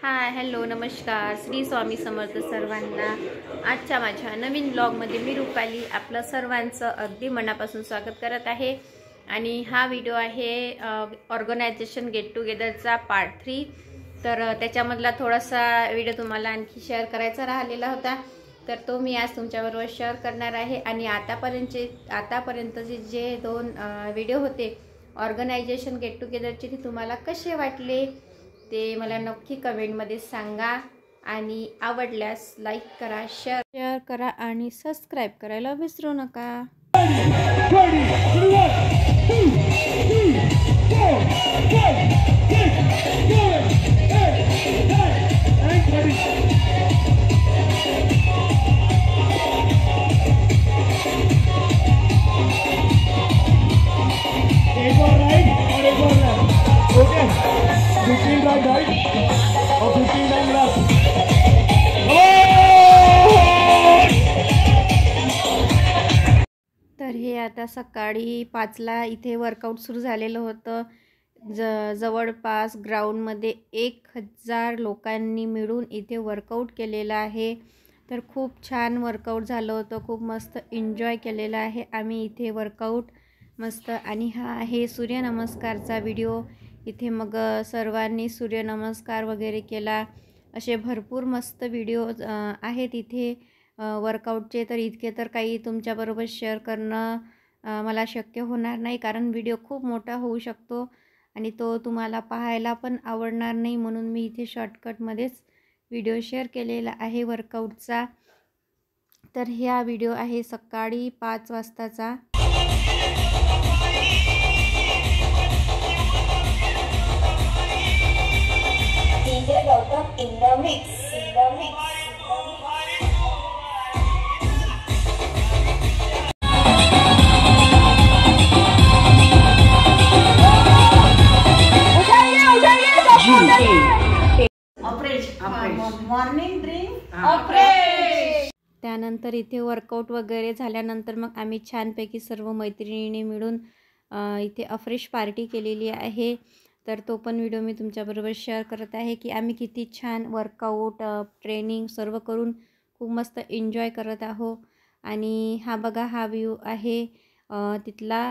Hi hello नमस्कार श्री स्वामी समर्थ सर्वांना। आजच्या माझ्या नवीन ब्लॉगमध्ये मी रुपाली आपलं सर्वांचं अगदी मनापासून स्वागत करत आहे। आणि हा व्हिडिओ आहे ऑर्गनायझेशन गेट टुगेदरचा पार्ट 3। तर त्याच्यामधला थोडासा व्हिडिओ तुम्हाला आणखी शेअर करायचा राहिलेला होता, तर तो मी आज तुमच्याबरोबर शेअर करणार आहे। आणि आतापर्यंतचे जे 2 व्हिडिओ होते ऑर्गनायझेशन गेट टुगेदरचे ते तुम्हाला कसे वाटले ते मला नक्की कमेंटमध्ये सांगा। आणि आवडल्यास लाईक करा, शेअर करा आणि सबस्क्राइब करायला विसरू नका। तर हे आता सकाळी 5ला इथे वर्कआउट सुरू झालेलं होतं। जवळपास ग्राउंडमध्ये 1000 लोकांनी मिळून इथे वर्कआउट केलेलं आहे। तर खूप छान वर्कआउट झालं होतं, खूप मस्त एन्जॉय केलेला आहे आम्ही इथे वर्कआउट मस्त। आणि हा आहे सूर्यनमस्कारचा व्हिडिओ। इथे मग सर्वांनी सूर्यनमस्कार वगैरे केला, असे भरपूर मस्त व्हिडिओ आहेत इथे वर्कआउटचे। तर इतके तर काही तुमच्याबरोबर शेअर करणं मला शक्य होणार नाही, कारण व्हिडिओ खूप मोठा होऊ शकतो आणि तो तुम्हाला पाहायला पण आवडणार नाही, म्हणून मी इथे शॉर्टकटमध्येच व्हिडिओ शेअर केलेला आहे वर्कआउटचा। तर हा व्हिडिओ आहे सकाळी 5 वाजताचा। मॉर्निंग ड्रिंक त्यानंतर इथे वर्कआउट वगैरे झाल्यानंतर मग आम्ही छानपैकी सर्व मैत्रिणींनी मिळून इथे अफ्रेश पार्टी केलेली आहे। तर तो पण व्हिडिओ मी तुमच्याबरोबर शेअर करत आहे की आम्ही किती छान वर्कआउट ट्रेनिंग सर्व करून खूप मस्त एन्जॉय करत आहो। आणि हा बघा, हा व्ह्यू आहे तिथला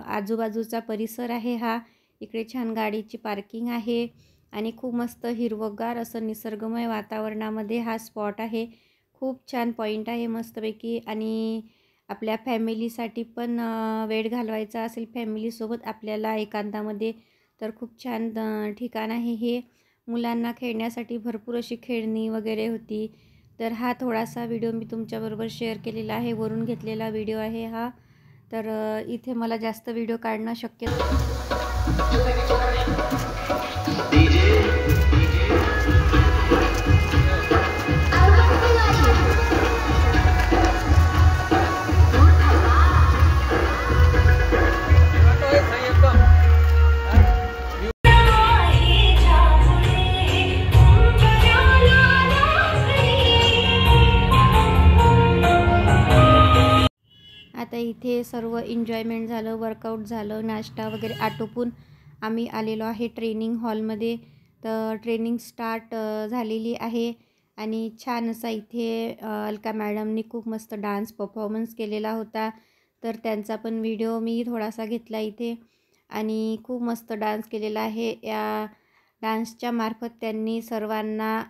आजूबाजूचा परिसर आहे हा। इकडे छान गाडीची पार्किंग आहे आणि खूप मस्त हिरवगार असं निसर्गमय वातावरणामध्ये हा स्पॉट आहे। खूप छान पॉईंट आहे मस्तपैकी। आणि आपल्या फॅमिलीसाठी पण वेळ घालवायचा असेल फॅमिलीसोबत आपल्याला एकांतामध्ये, तर खूप छान ठिकाण आहे हे। मुलांना खेळण्यासाठी भरपूर अशी खेळणी वगैरे होती। तर हा थोडासा व्हिडिओ मी तुमच्याबरोबर शेअर केलेला आहे, वरून घेतलेला व्हिडिओ आहे हा। तर इथे मला जास्त व्हिडिओ काढणं शक्य आता इथे सर्व एन्जॉयमेंट झालं, वर्कआउट झालं, नाश्ता वगैरे आटोपून आम्ही आलेलो आहे ट्रेनिंग हॉलमध्ये। तर ट्रेनिंग स्टार्ट झालेली आहे आणि छान असा इथे अलका मॅडमनी खूप मस्त डान्स परफॉर्मन्स केलेला होता। तर त्यांचा पण व्हिडिओ मी थोडासा घेतला इथे आणि खूप मस्त डान्स केलेला आहे। या डान्सच्या मार्फत त्यांनी सर्वांना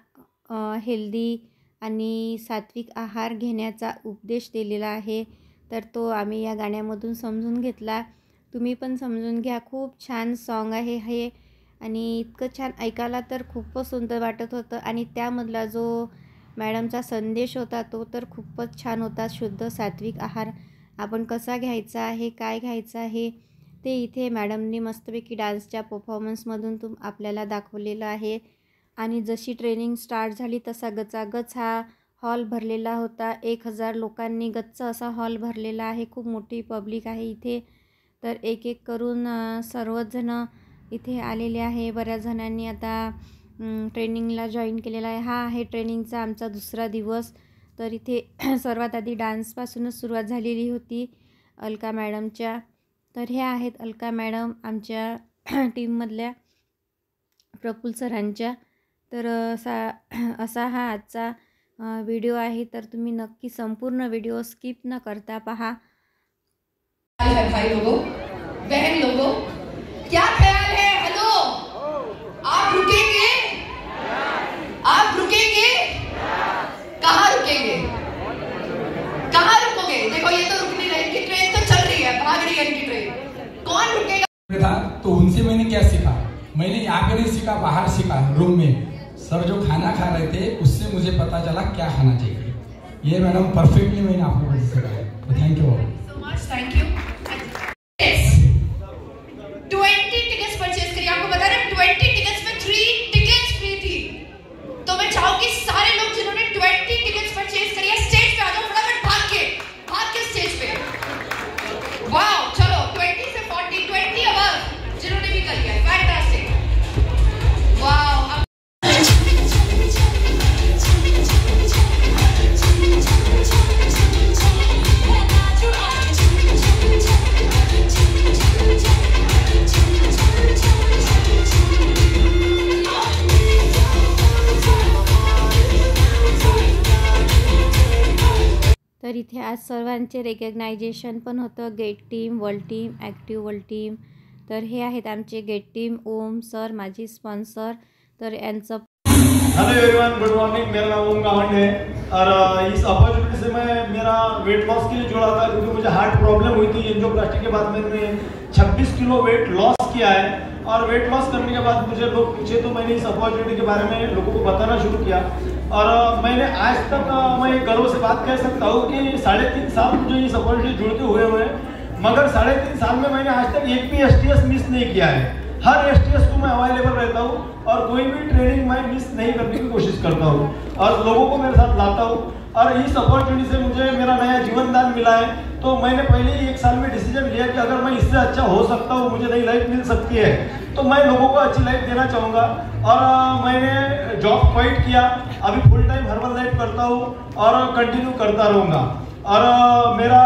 हेल्दी आणि सात्विक आहार घेण्याचा उपदेश दिलेला आहे। तर तो आम्ही या गाण्यामधून समजून घेतला, तुम्ही पण समजून घ्या। खूप छान सॉन्ग आहे हे आणि इतकं छान ऐकायला तर खूपच सुंदर वाटत होतं। आणि त्यामधला जो मॅडमचा संदेश होता तो तर खूपच छान होता। शुद्ध सात्विक आहार आपण कसा घ्यायचा आहे, काय घ्यायचं आहे ते इथे मॅडमनी मस्तपैकी डान्सच्या परफॉर्मन्समधून आपल्याला दाखवलेलं आहे। आणि जशी ट्रेनिंग स्टार्ट झाली तसा गचागच हा हॉल भरलेला होता। 1000 लोकांनी गच्च असा हॉल भरलेला आहे, खूप मोठी पब्लिक आहे इथे। तर एक एक करून सर्वच जण इथे आलेले आहे। बऱ्याच जणांनी आता ट्रेनिंगला जॉईन केलेला आहे। हा आहे ट्रेनिंगचा आमचा दुसरा दिवस। तर इथे सर्वात आधी डान्सपासूनच सुरुवात झालेली होती अलका मॅडमच्या। तर ह्या आहेत अलका मॅडम आमच्या टीममधल्या प्रफुल्ल सरांच्या। तर असा हा आजचा व्हिडिओ आहे, तर तुम्ही नक्की संपूर्ण व्हिडिओ स्किप न करता पहा। भाई लोगों, बहन लोगों, क्या ख्याल है? हेलो, आप रुकेंगे? आप रुकेंगे? कहाँ रुकेंगे? कहाँ रुकोगे? देखो ये तो रुक नहीं रही, इनकी ट्रेन तो चल रही है, भाग रही है इनकी ट्रेन। कौन रुकेगा? तो उनसे मैंने क्या सीखा? मैंने यहाँ पे नहीं सीखा, बाहर सीखा। रूम में सर जो खाना खा रहे थे उससे मुझे पता चला क्या खाना चाहिए। ये मैडम परफेक्टली मैंने आप लोगों को सिखाया। Thank you so much, thank you. 20 tickets purchase करिए। आपको बता रहे 20 टिकट्स में 3 टिकट्स फ्री थी। तो मैं चाहूंगी सारे लोग जिन्होंने 20 टिकट्स परचेज करी है स्टेज पे आ जाओ, फटाफट भाग के स्टेज पे। वाओ, चलो 20 से 40, 20 अबव जिन्होंने भी करी है, फैंटास्टिक। वाओ, तर इथे आज सर्वांचे रेकग्नायझेशन पण होतं। Gate team, world team, active world team. तर हे आहेत आमचे गेट टीम, ओम सर माझी स्पॉन्सर। तर यांचं हेलो एवरीवन, गुड मॉर्निंग। मेरा नाम ओम गावंड है और इस अपॉर्चुनिटी से मैं मेरा वेट लॉस के लिए जुड़ा था, क्योंकि मुझे हार्ट प्रॉब्लम हुई थी। एंजियोप्लास्टी के बाद मैंने 26 किलो वेट लॉस किया है और वेट लॉस करने के बाद मुझे लोग पूछे तो मैंने इस अपॉर्चुनिटी के बारे में लोगों को बताना शुरू किया। और मैंने आज तक मैं गर्व से बात कह सकता हूँ कि 3.5 साल मुझे इस अपॉर्चुनिटी जुड़ते हुए हैं, मगर 3.5 साल में मैंने आज तक एक भी STS मिस नहीं किया है। हर STS को मैं अवेलेबल रहता हूँ और कोई भी ट्रेनिंग मैं मिस नहीं करने की कोशिश करता हूँ और लोगों को मेरे साथ लाता हूँ। और इस अपॉर्चुनिटी से मुझे मेरा नया जीवन दान मिला है, तो मैंने पहले ही 1 साल में डिसीजन लिया कि अगर मैं इससे अच्छा हो सकता हूँ, मुझे नई लाइफ मिल सकती है, तो मैं लोगों को अच्छी लाइफ देना चाहूँगा। और मैंने जॉब क्वाइट किया, अभी फुल टाइम हर्बल लाइफ करता हूँ और कंटिन्यू करता रहूँगा। और मेरा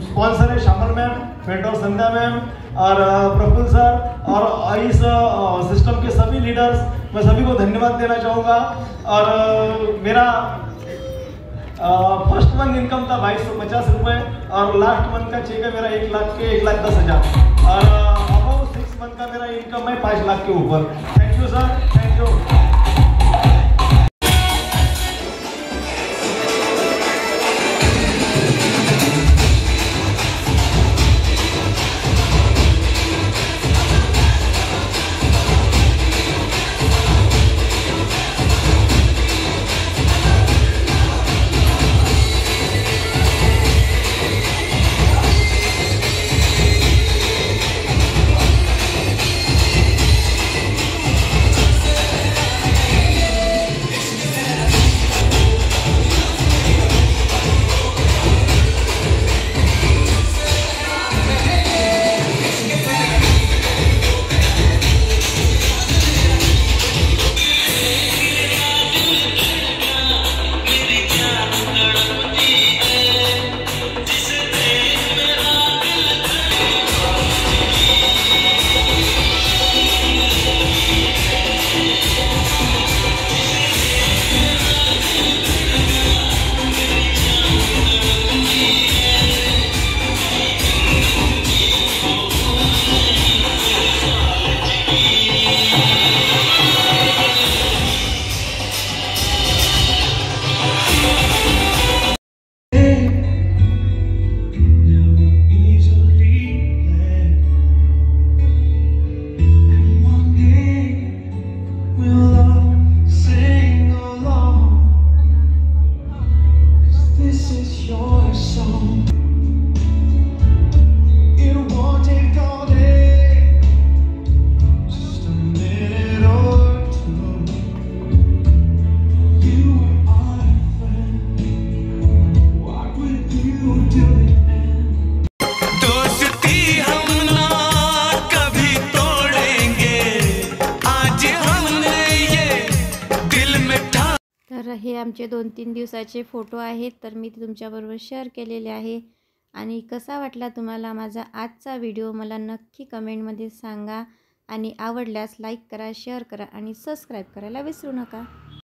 स्पॉन्सर है श्यामल मैम, मेंटोर संध्या मैम और प्रफुल्ल सर और इस सिस्टम के सभी लीडर्स, मैं सभी को धन्यवाद देना चाहूँगा। और मेरा फर्स्ट मंथ इनकम था 2250 रुपये और लास्ट मंथ का चेक है मेरा 1,10,000 और अबाउट 6 मंथ का मेरा इनकम है 5 लाख के ऊपर। Thank you sir, thank you. तर हे आमचे 2-3 दिवसाचे फोटो आहेत, तर मी ते तुमच्याबरोबर शेअर केलेले आहे। आणि कसा वाटला तुम्हाला माझा आजचा व्हिडिओ मला नक्की कमेंटमध्ये सांगा। आणि आवडल्यास लाईक करा, शेअर करा आणि सबस्क्राईब करायला विसरू नका.